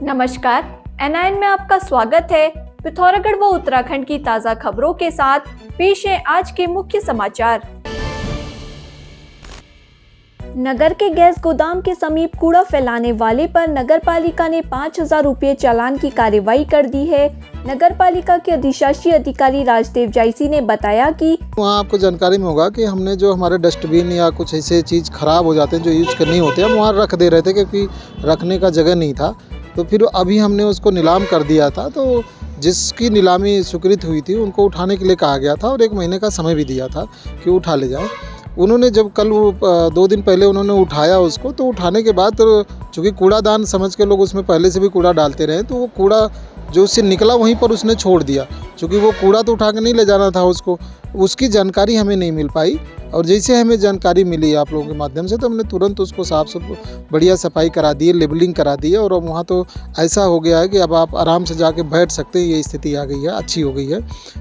नमस्कार, N9 में आपका स्वागत है। पिथौरागढ़ व उत्तराखंड की ताज़ा खबरों के साथ पेश है आज के मुख्य समाचार। नगर के गैस गोदाम के समीप कूड़ा फैलाने वाले पर नगर पालिका ने 5,000 रुपये चालान की कार्रवाई कर दी है। नगर पालिका के अधिशासी अधिकारी राजदेव जायसी ने बताया कि वहाँ आपको जानकारी में होगा कि हमने जो हमारे डस्टबिन या कुछ ऐसे चीज़ खराब हो जाते हैं जो यूज करनी होते हैं, हम वहाँ रख दे रहे थे क्योंकि रखने का जगह नहीं था। तो फिर अभी हमने उसको नीलाम कर दिया था, तो जिसकी नीलामी स्वीकृत हुई थी उनको उठाने के लिए कहा गया था और 1 महीने का समय भी दिया था कि उठा ले जाएं। उन्होंने जब कल 2 दिन पहले उन्होंने उठाया उसको, तो उठाने के बाद चूँकि कूड़ादान समझ के लोग उसमें पहले से भी कूड़ा डालते रहे, तो वो कूड़ा जो उससे निकला वहीं पर उसने छोड़ दिया। चूँकि वो कूड़ा तो उठा के नहीं ले जाना था उसको, उसकी जानकारी हमें नहीं मिल पाई। और जैसे हमें जानकारी मिली आप लोगों के माध्यम से, तो हमने तुरंत उसको बढ़िया सफाई करा दी है, लेबलिंग करा दी है। और वहाँ तो ऐसा हो गया है कि अब आप आराम से जाके बैठ सकते हैं। ये स्थिति आ गई है, अच्छी हो गई है।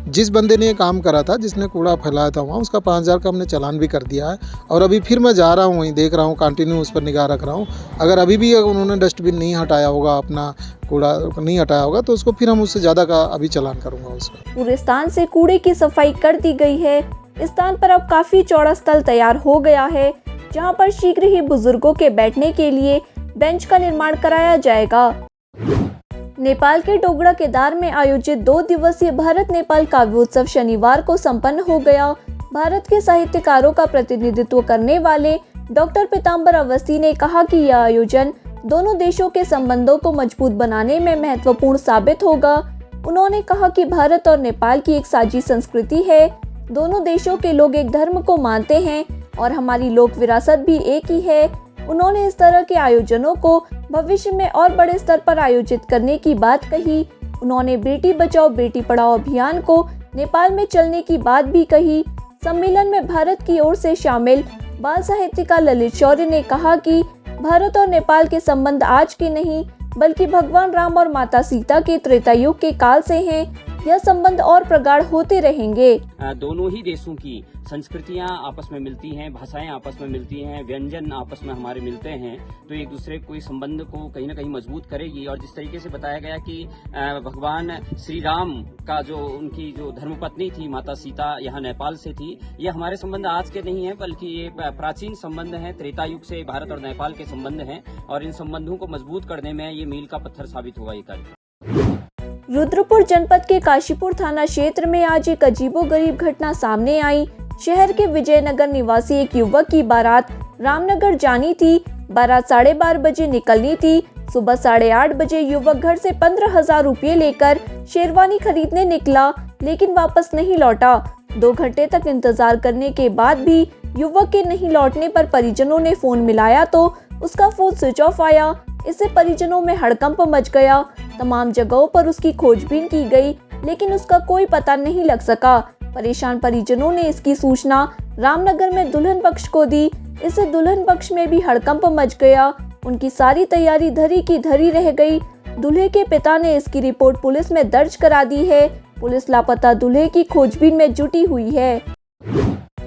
जिस बंदे ने ये काम करा था, जिसने कूड़ा फैलाया था वहाँ, उसका 5,000 का हमने चालान भी कर दिया है। और अभी फिर मैं जा रहा हूँ, वहीं देख रहा हूँ, कंटिन्यू उस पर निगाह रख रहा हूँ। अगर अभी भी उन्होंने डस्टबिन नहीं हटाया होगा, अपना कूड़ा नहीं हटाया होगा, तो उसको फिर हम उससे ज़्यादा का अभी चालान करूँगा उसका। पूरे स्थान से कूड़े की सफाई कर दी गई है। इस स्थान पर अब काफी चौड़ा स्थल तैयार हो गया है, जहां पर शीघ्र ही बुजुर्गों के बैठने के लिए बेंच का निर्माण कराया जाएगा। नेपाल के डोगरा केदार में आयोजित 2 दिवसीय भारत नेपाल काव्योत्सव शनिवार को संपन्न हो गया। भारत के साहित्यकारों का प्रतिनिधित्व करने वाले डॉक्टर पीताम्बर अवस्थी ने कहा कि यह आयोजन दोनों देशों के संबंधों को मजबूत बनाने में महत्वपूर्ण साबित होगा। उन्होंने कहा कि भारत और नेपाल की एक साझी संस्कृति है। दोनों देशों के लोग एक धर्म को मानते हैं और हमारी लोक विरासत भी एक ही है। उन्होंने इस तरह के आयोजनों को भविष्य में और बड़े स्तर पर आयोजित करने की बात कही। उन्होंने बेटी बचाओ बेटी पढ़ाओ अभियान को नेपाल में चलने की बात भी कही। सम्मेलन में भारत की ओर से शामिल बाल साहित्यकार ललित शौर्य ने कहा कि भारत और नेपाल के संबंध आज के नहीं, बल्कि भगवान राम और माता सीता के त्रेता युग के काल से हैं। यह संबंध और प्रगाढ़ होते रहेंगे। दोनों ही देशों की संस्कृतियां आपस में मिलती हैं, भाषाएं आपस में मिलती हैं, व्यंजन आपस में हमारे मिलते हैं, तो एक दूसरे को संबंध को कहीं ना कहीं मजबूत करेगी। और जिस तरीके से बताया गया कि भगवान श्री राम का जो उनकी जो धर्मपत्नी थी माता सीता यहाँ नेपाल से थी, ये हमारे संबंध आज के नहीं है, बल्कि ये प्राचीन संबंध है। त्रेता युग से भारत और नेपाल के संबंध हैं और इन संबंधों को मजबूत करने में ये मील का पत्थर साबित हुआ ये कार्यक्रम। रुद्रपुर जनपद के काशीपुर थाना क्षेत्र में आज एक अजीबोगरीब घटना सामने आई। शहर के विजयनगर निवासी एक युवक की बारात रामनगर जानी थी। बारात 12:30 बजे निकलनी थी। सुबह 8:30 बजे युवक घर से 15,000 रुपये लेकर शेरवानी खरीदने निकला, लेकिन वापस नहीं लौटा। 2 घंटे तक इंतजार करने के बाद भी युवक के नहीं लौटने पर परिजनों ने फोन मिलाया तो उसका फोन स्विच ऑफ आया। इससे परिजनों में हड़कंप मच गया। तमाम जगहों पर उसकी खोजबीन की गई, लेकिन उसका कोई पता नहीं लग सका। परेशान परिजनों ने इसकी सूचना रामनगर में दुल्हन पक्ष को दी। इससे दुल्हन पक्ष में भी हड़कंप मच गया। उनकी सारी तैयारी धरी की धरी रह गई। दूल्हे के पिता ने इसकी रिपोर्ट पुलिस में दर्ज करा दी है। पुलिस लापता दूल्हे की खोजबीन में जुटी हुई है।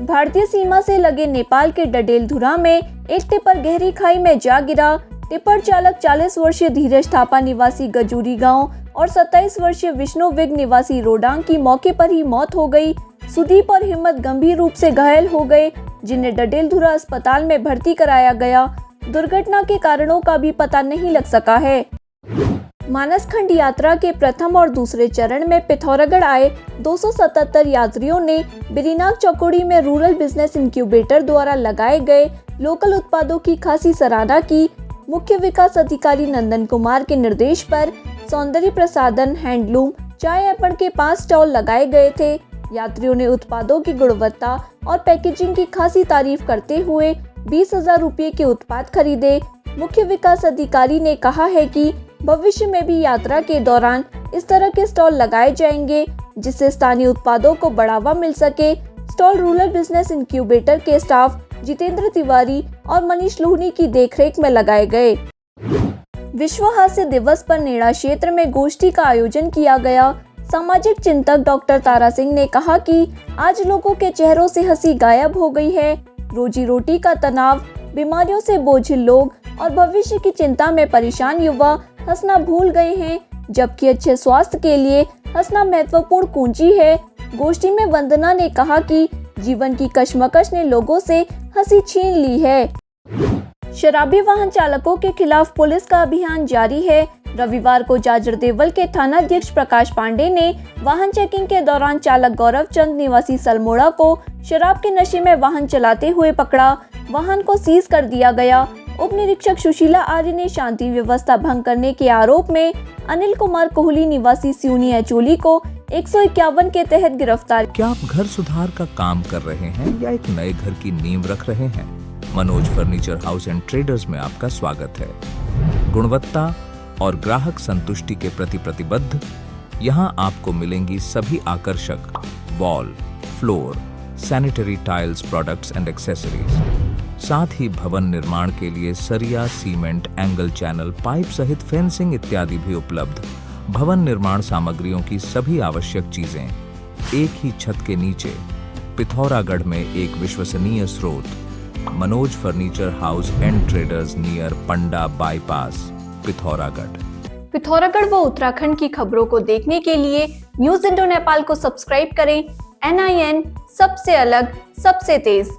भारतीय सीमा से लगे नेपाल के डडेलधुरा में एक टिप्पर गहरी खाई में जा गिरा। टिप्पर चालक 40 वर्षीय धीरज थापा निवासी गजूरी गांव और 27 वर्षीय विष्णु विग निवासी रोडांग की मौके पर ही मौत हो गई। सुदीप और हिम्मत गंभीर रूप से घायल हो गए, जिन्हें डडेलधुरा अस्पताल में भर्ती कराया गया। दुर्घटना के कारणों का भी पता नहीं लग सका है। मानसखंड यात्रा के प्रथम और दूसरे चरण में पिथौरागढ़ आए 277 यात्रियों ने बिरीनाग चौकोड़ी में रूरल बिजनेस इंक्यूबेटर द्वारा लगाए गए लोकल उत्पादों की खासी सराहना की। मुख्य विकास अधिकारी नंदन कुमार के निर्देश पर सौंदर्य प्रसाधन, हैंडलूम, चाय एपड़ के 5 स्टॉल लगाए गए थे। यात्रियों ने उत्पादों की गुणवत्ता और पैकेजिंग की खासी तारीफ करते हुए 20,000 रुपये के उत्पाद खरीदे। मुख्य विकास अधिकारी ने कहा है कि भविष्य में भी यात्रा के दौरान इस तरह के स्टॉल लगाए जाएंगे, जिससे स्थानीय उत्पादों को बढ़ावा मिल सके। स्टॉल रूरल बिजनेस इंक्यूबेटर के स्टाफ जितेंद्र तिवारी और मनीष लोहनी की देखरेख में लगाए गए। विश्व हास्य दिवस पर नेड़ा क्षेत्र में गोष्ठी का आयोजन किया गया। सामाजिक चिंतक डॉक्टर तारा सिंह ने कहा कि आज लोगों के चेहरों से हंसी गायब हो गई है। रोजी रोटी का तनाव, बीमारियों से बोझिल लोग और भविष्य की चिंता में परेशान युवा हंसना भूल गए हैं, जबकि अच्छे स्वास्थ्य के लिए हंसना महत्वपूर्ण कुंजी है। गोष्ठी में वंदना ने कहा कि जीवन की कश्मकश ने लोगों से हंसी छीन ली है। शराबी वाहन चालकों के खिलाफ पुलिस का अभियान जारी है। रविवार को जाजर देवल के थाना अध्यक्ष प्रकाश पांडे ने वाहन चेकिंग के दौरान चालक गौरव चंद निवासी सलमोड़ा को शराब के नशे में वाहन चलाते हुए पकड़ा। वाहन को सीज कर दिया गया। उप निरीक्षक सुशीला आर्य ने शांति व्यवस्था भंग करने के आरोप में अनिल कुमार कोहली निवासी सिवनी एचोली को 151 के तहत गिरफ्तार। क्या आप घर सुधार का काम कर रहे हैं या एक नए घर की नींव रख रहे हैं? Manoj furniture house and traders में आपका स्वागत है। गुणवत्ता और ग्राहक संतुष्टि के प्रति प्रतिबद्ध यहाँ आपको मिलेंगी सभी आकर्षक wall, floor, sanitary tiles products and accessories. साथ ही भवन निर्माण के लिए सरिया, सीमेंट, एंगल चैनल, पाइप सहित फेंसिंग इत्यादि भी उपलब्ध। भवन निर्माण सामग्रियों की सभी आवश्यक चीजें एक ही छत के नीचे। पिथौरागढ़ में एक विश्वसनीय स्रोत, Manoj furniture house and traders near Panda bypass, Pithoragarh. Pithoragarh व उत्तराखंड की खबरों को देखने के लिए न्यूज इंडो नेपाल को सब्सक्राइब करें। NIN सबसे अलग, सबसे तेज।